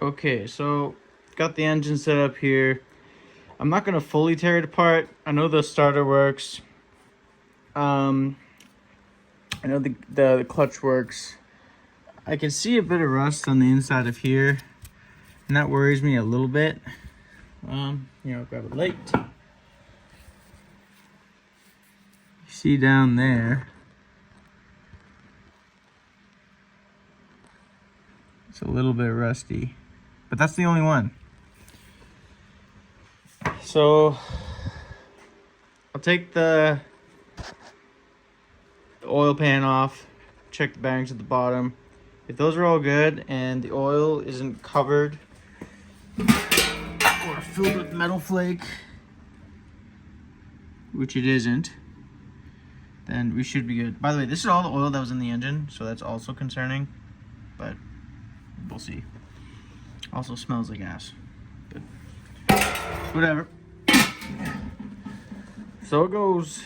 Okay, so got the engine set up here. I'm not gonna fully tear it apart. I know the starter works. I know the clutch works. I can see a bit of rust on the inside of here, and that worries me a little bit. Grab a light. See down there. It's a little bit rusty, but that's the only one. So I'll take the oil pan off, check the bearings at the bottom. If those are all good and the oil isn't covered or filled with metal flake, which it isn't, then we should be good. By the way, this is all the oil that was in the engine, so that's also concerning, but we'll see. Also smells like ass, but whatever. So it goes.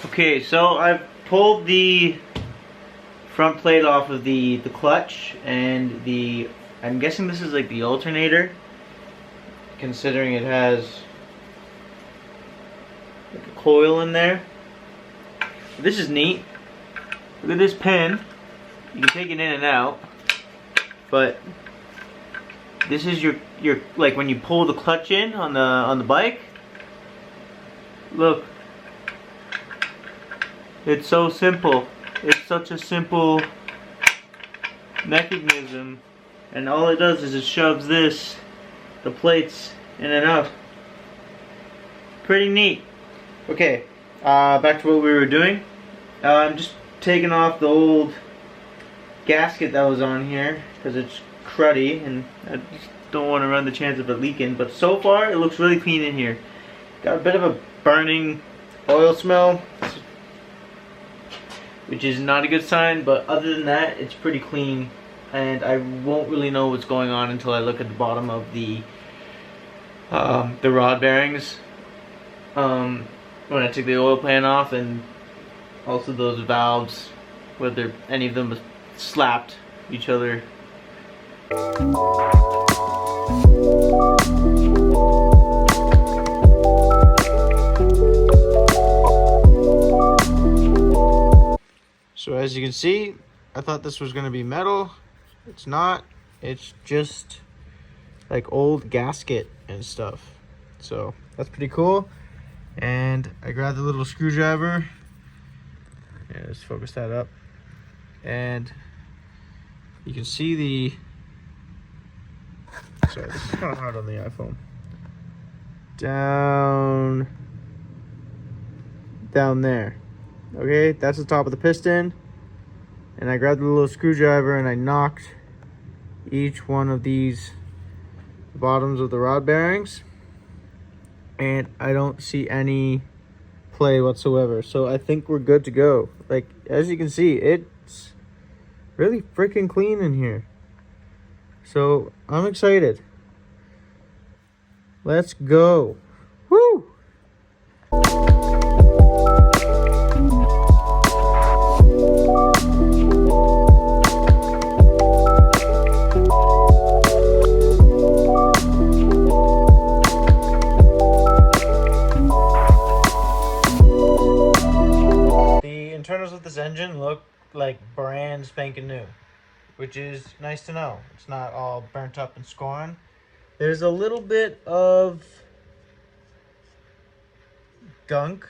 Okay, so I've pulled the front plate off of the clutch and I'm guessing this is like the alternator, considering it has like a coil in there. This is neat. Look at this pin. You can take it in and out, but this is your like when you pull the clutch in on the bike. Look. It's so simple. It's such a simple mechanism, and all it does is it shoves the plates in and out. Pretty neat. Okay, back to what we were doing. I'm just taking off the old gasket that was on here because it's cruddy and I just don't want to run the chance of it leaking, but so far it looks really clean in here. Got a bit of a burning oil smell, which is not a good sign, but other than that, it's pretty clean, and I won't really know what's going on until I look at the bottom of the rod bearings when I took the oil pan off, and also those valves, whether any of them slapped each other. So as you can see, I thought this was going to be metal. It's not. It's just like old gasket and stuff. So that's pretty cool. And I grabbed the little screwdriver. Yeah, let's focus that up. And you can see the... Sorry, this is kind of hard on the iPhone. Down there. Okay, that's the top of the piston, and I grabbed the little screwdriver and I knocked each one of these bottoms of the rod bearings, and I don't see any play whatsoever, so I think we're good to go. Like, as you can see, it's really freaking clean in here, so I'm excited. Let's go. Woo! Internals of this engine look like brand spanking new, which is nice to know. It's not all burnt up and scorn. There's a little bit of gunk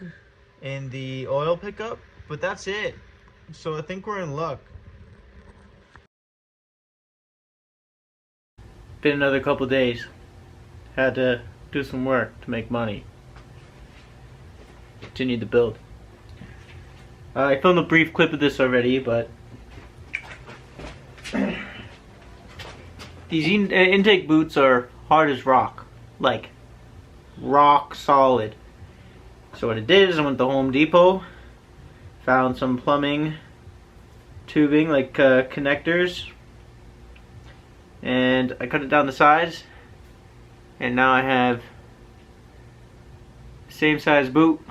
in the oil pickup, but that's it. So I think we're in luck. Been another couple days. Had to do some work to make money. Continue the build. I filmed a brief clip of this already, but these intake boots are hard as rock, like rock solid. So what I did is I went to Home Depot, found some plumbing tubing, like connectors, and I cut it down the sides, and now I have same size boot,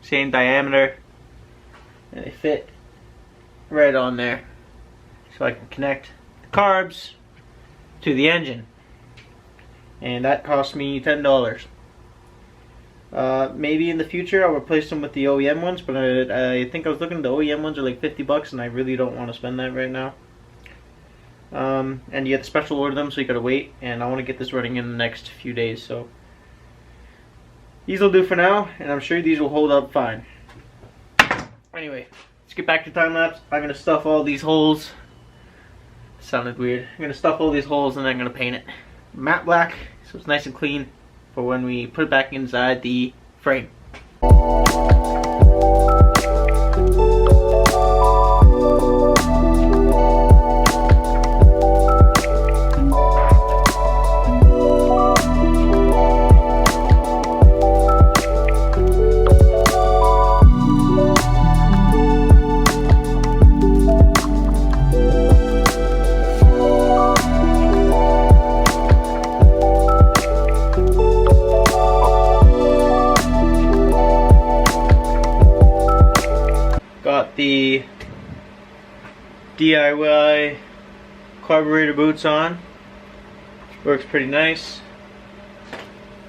same diameter, and they fit right on there, so I can connect the carbs to the engine, and that cost me $10. Maybe in the future I'll replace them with the OEM ones, but I think I was looking at the OEM ones are like $50, and I really don't want to spend that right now. And you have to special order them, so you gotta wait, and I want to get this running in the next few days, so these will do for now, and I'm sure these will hold up fine. Anyway, let's get back to time lapse. I'm gonna stuff all these holes. Sounded weird. I'm gonna stuff all these holes, and then I'm gonna paint it matte black so it's nice and clean for when we put it back inside the frame. Got the DIY carburetor boots on. Works pretty nice.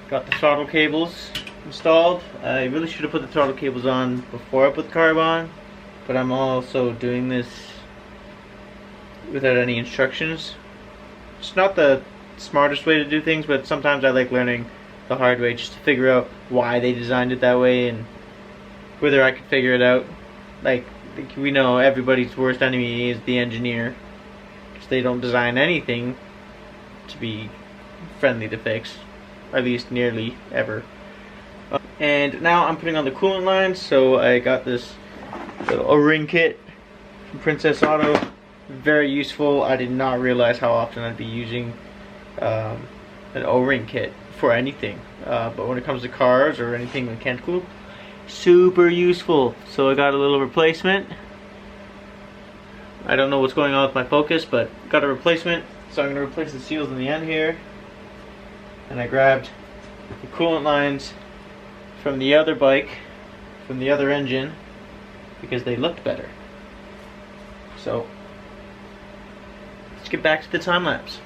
Got the throttle cables installed. I really should have put the throttle cables on before I put the carb on, but I'm also doing this without any instructions. It's not the smartest way to do things, but sometimes I like learning the hard way just to figure out why they designed it that way and whether I could figure it out. Like, we know everybody's worst enemy is the engineer, because they don't design anything to be friendly to fix, at least nearly ever. And now I'm putting on the coolant lines, so I got this little O-ring kit from Princess Auto. Very useful. I did not realize how often I'd be using an O-ring kit for anything, but when it comes to cars or anything mechanical, super useful. So I got a little replacement. I don't know what's going on with my focus, but got a replacement. So I'm going to replace the seals in the end here. And I grabbed the coolant lines from the other bike, from the other engine, because they looked better. So let's get back to the time lapse.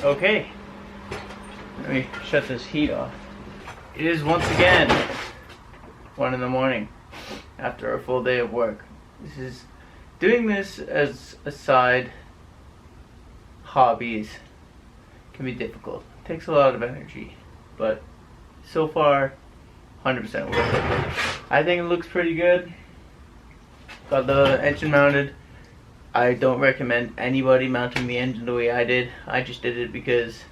Okay, let me shut this heat off. It is once again 1 in the morning after a full day of work. Doing this as a side hobby can be difficult. It takes a lot of energy, but so far 100% worth it. I think it looks pretty good. Got the engine mounted. I don't recommend anybody mounting the engine the way I did. I just did it because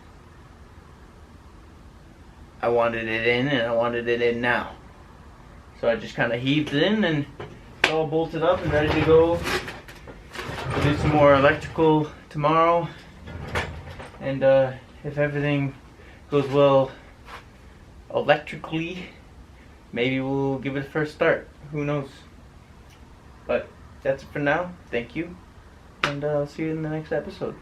I wanted it in, and I wanted it in now. So I just kind of heaved it in, and it's all bolted up and ready to go. We'll do some more electrical tomorrow, and if everything goes well electrically, maybe we'll give it a first start. Who knows? But that's it for now. Thank you. And I'll see you in the next episode.